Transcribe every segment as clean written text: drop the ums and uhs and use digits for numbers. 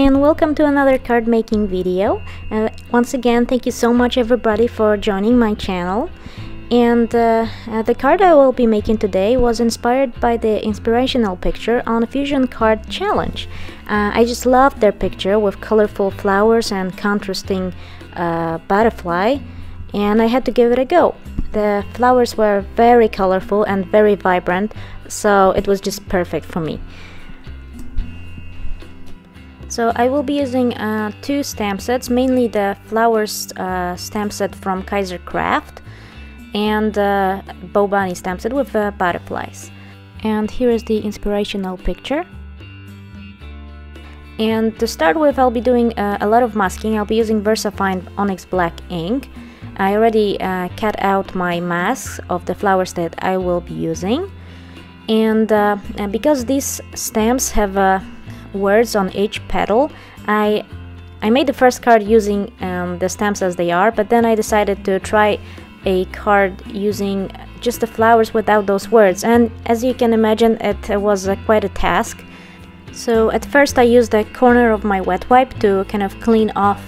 and welcome to another card making video. Once again, thank you so much everybody for joining my channel. And the card I will be making today was inspired by the inspirational picture on a fusion card challenge. I just loved their picture with colorful flowers and contrasting butterfly, and I had to give it a go. The flowers were very colorful and very vibrant, so it was just perfect for me. So I will be using two stamp sets, mainly the flowers stamp set from Kaiser Craft and Bow Bunny stamp set with butterflies. And here is the inspirational picture. And to start with, I'll be doing a lot of masking. I'll be using VersaFine Onyx Black ink. I already cut out my masks of the flowers that I will be using. And because these stamps have words on each petal, I made the first card using the stamps as they are, but then I decided to try a card using just the flowers without those words, and as you can imagine, it was quite a task. So at first I used the corner of my wet wipe to kind of clean off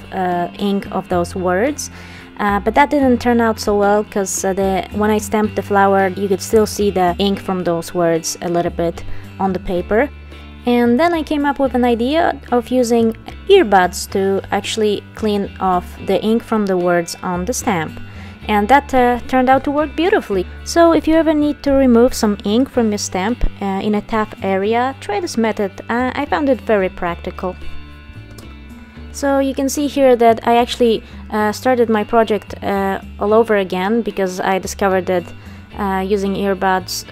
ink of those words, but that didn't turn out so well because when I stamped the flower, you could still see the ink from those words a little bit on the paper. And then I came up with an idea of using earbuds to actually clean off the ink from the words on the stamp. And that turned out to work beautifully. So if you ever need to remove some ink from your stamp in a tough area, try this method. I found it very practical. So you can see here that I actually started my project all over again because I discovered that using earbuds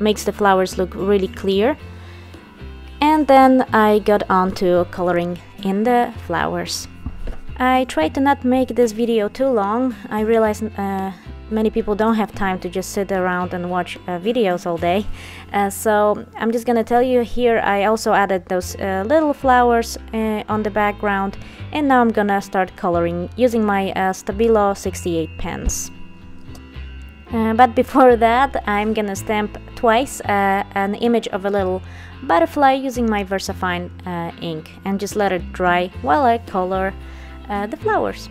makes the flowers look really clear. And then I got on to coloring in the flowers. I tried to not make this video too long. I realize many people don't have time to just sit around and watch videos all day. So I'm just gonna tell you here, I also added those little flowers on the background, and now I'm gonna start coloring using my Stabilo 68 pens. But before that, I'm gonna stamp twice an image of a little butterfly using my VersaFine ink and just let it dry while I color the flowers.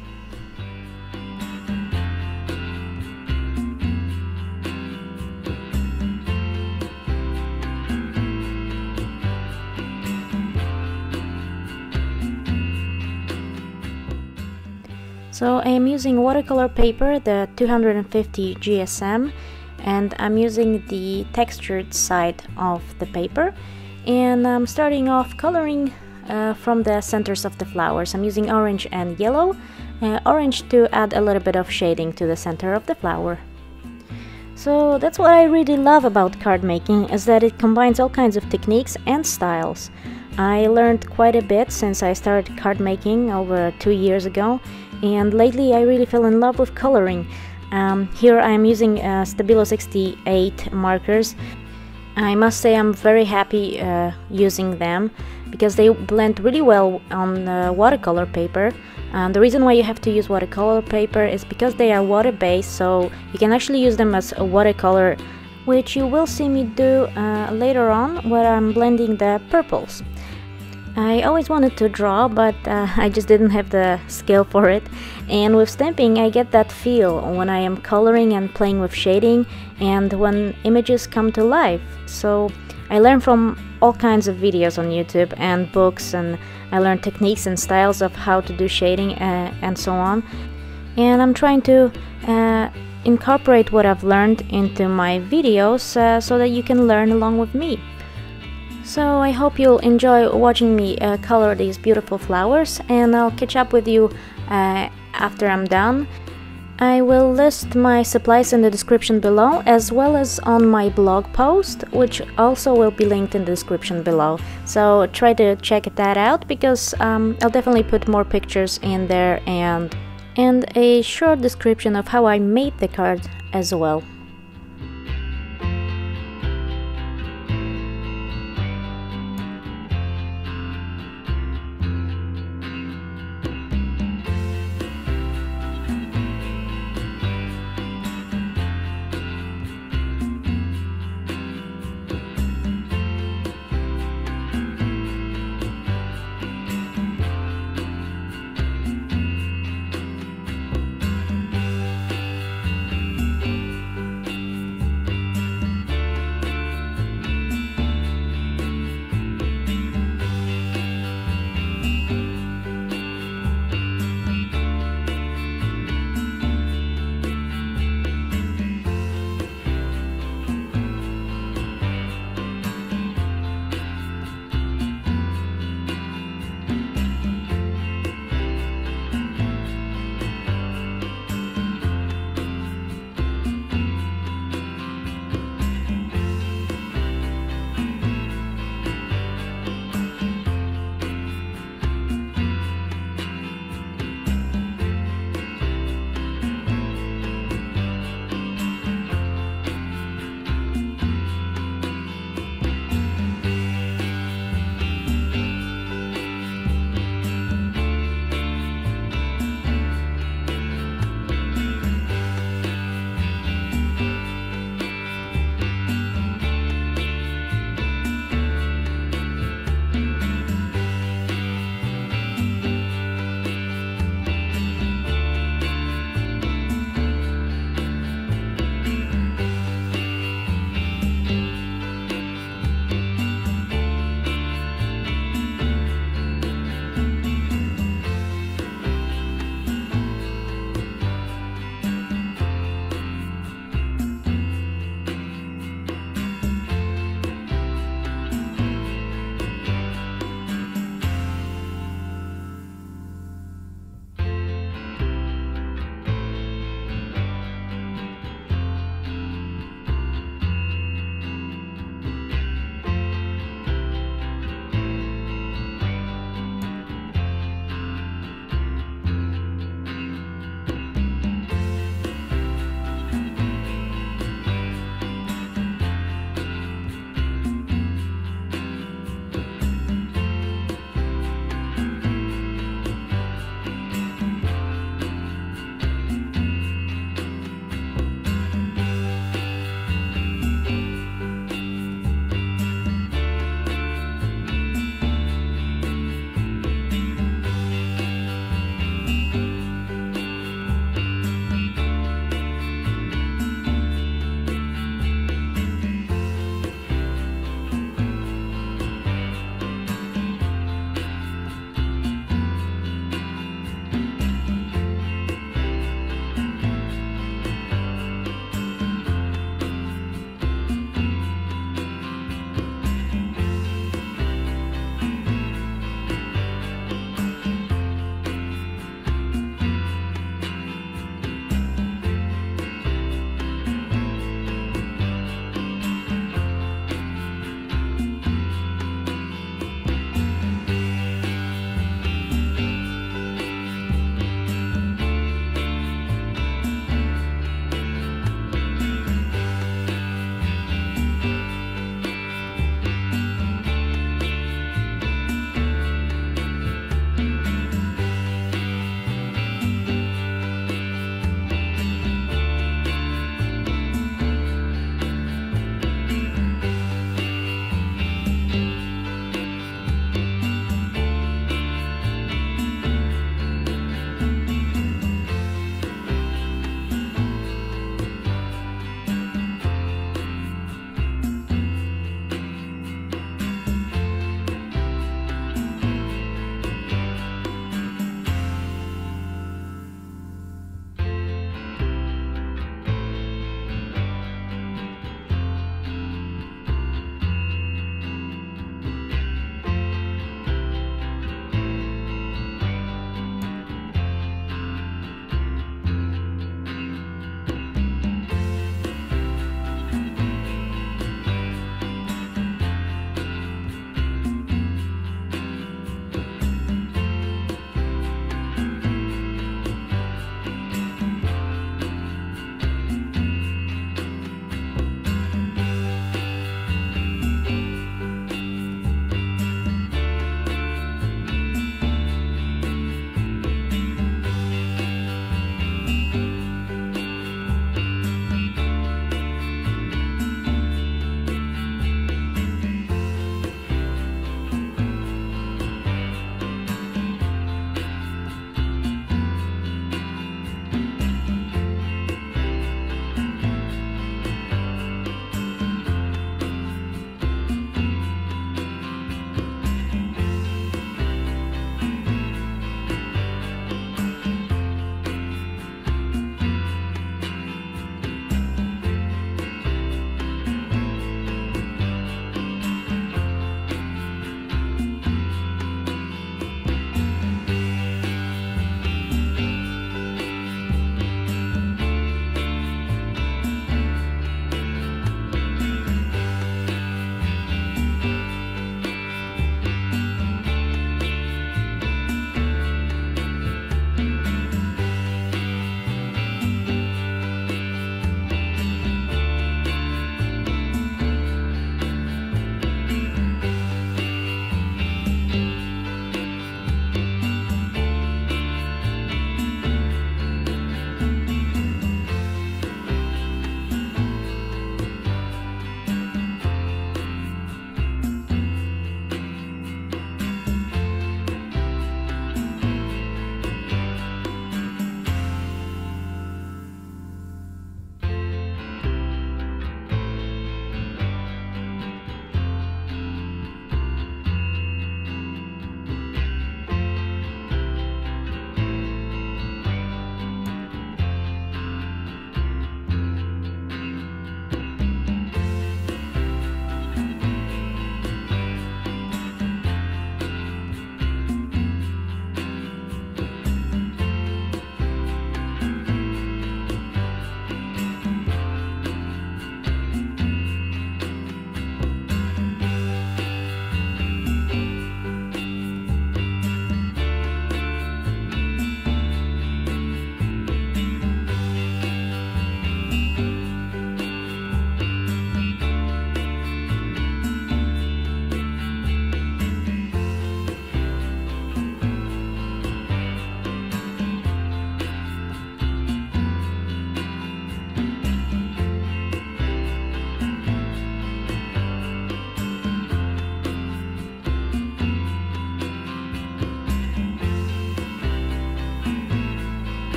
So I am using watercolor paper, the 250 GSM, and I'm using the textured side of the paper, and I'm starting off coloring from the centers of the flowers. I'm using orange and yellow, orange to add a little bit of shading to the center of the flower. So that's what I really love about card making, is that it combines all kinds of techniques and styles. I learned quite a bit since I started card making over 2 years ago, and lately I really fell in love with coloring. Here I am using Stabilo 68 markers. I must say I'm very happy using them because they blend really well on watercolor paper. The reason why you have to use watercolor paper is because they are water-based, so you can actually use them as a watercolor, which you will see me do later on where I'm blending the purples. I always wanted to draw, but I just didn't have the skill for it, and with stamping I get that feel when I am coloring and playing with shading and when images come to life. So I learned from all kinds of videos on YouTube and books, and I learned techniques and styles of how to do shading and so on, and I'm trying to incorporate what I've learned into my videos so that you can learn along with me. So I hope you'll enjoy watching me color these beautiful flowers, and I'll catch up with you after I'm done. I will list my supplies in the description below, as well as on my blog post, which also will be linked in the description below. So try to check that out, because I'll definitely put more pictures in there and a short description of how I made the card as well.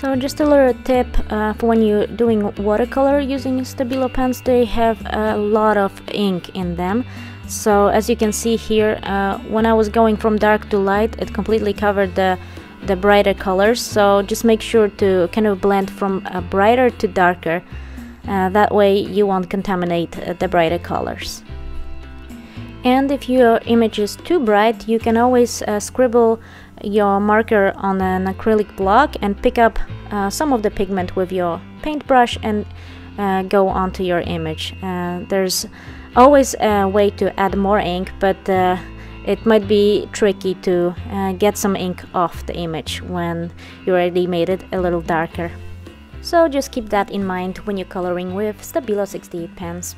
So just a little tip for when you're doing watercolor using Stabilo pens, they have a lot of ink in them. So as you can see here, when I was going from dark to light, it completely covered the brighter colors. So just make sure to kind of blend from brighter to darker. That way you won't contaminate the brighter colors. And if your image is too bright, you can always scribble your marker on an acrylic block and pick up some of the pigment with your paintbrush and go onto your image. There's always a way to add more ink, but it might be tricky to get some ink off the image when you already made it a little darker. So just keep that in mind when you're coloring with Stabilo 68 pens.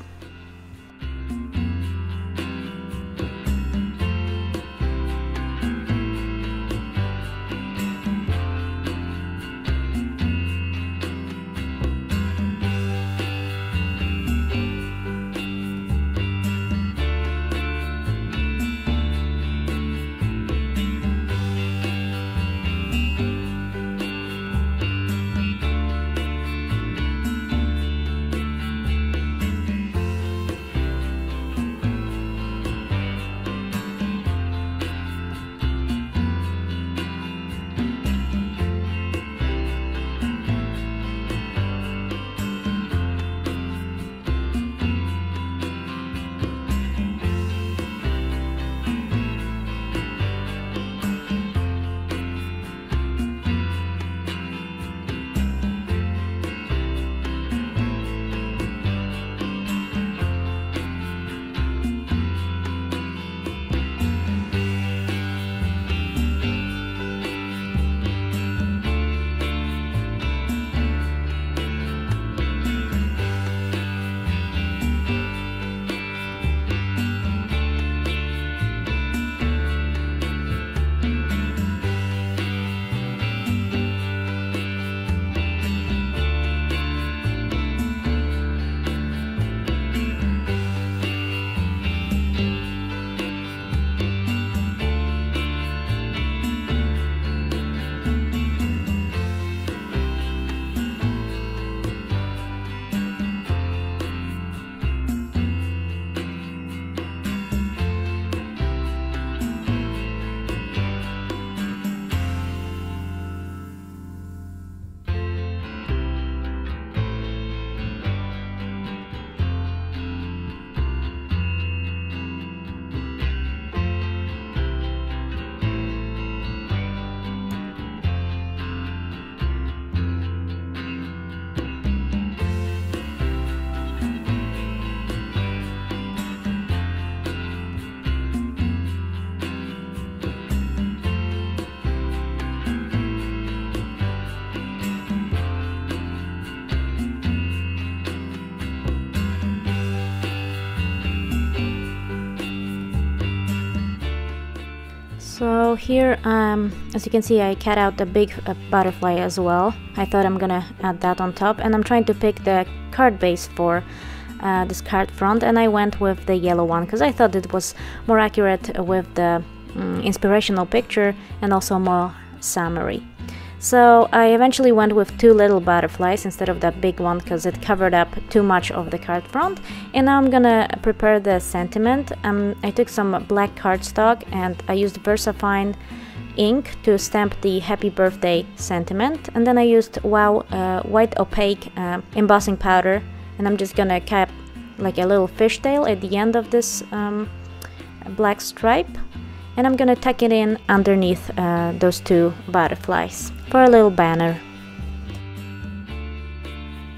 So here, as you can see, I cut out the big butterfly as well. I thought I'm gonna add that on top, and I'm trying to pick the card base for this card front, and I went with the yellow one because I thought it was more accurate with the inspirational picture and also more summery. So I eventually went with two little butterflies instead of that big one because it covered up too much of the card front. And now I'm gonna prepare the sentiment. I took some black cardstock and I used VersaFine ink to stamp the happy birthday sentiment, and then I used white opaque embossing powder, and I'm just gonna cap like a little fishtail at the end of this black stripe, and I'm gonna tuck it in underneath those two butterflies for a little banner.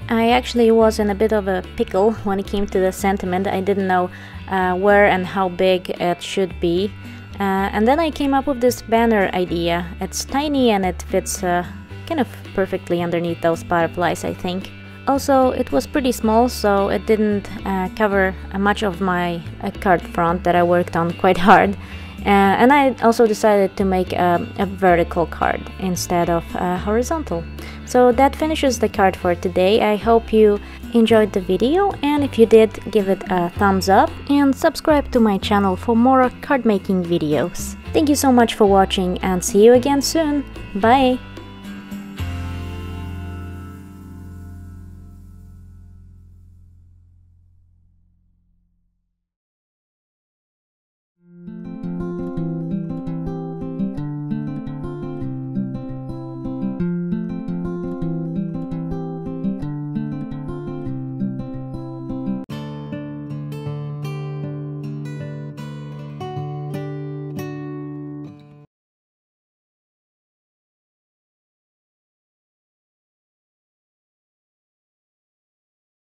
I actually was in a bit of a pickle when it came to the sentiment. I didn't know where and how big it should be, and then I came up with this banner idea. It's tiny and it fits kind of perfectly underneath those butterflies, I think. Also, it was pretty small, so it didn't cover much of my card front that I worked on quite hard. And I also decided to make a vertical card instead of horizontal. So that finishes the card for today. I hope you enjoyed the video, and if you did, give it a thumbs up and subscribe to my channel for more card making videos. Thank you so much for watching, and see you again soon. Bye!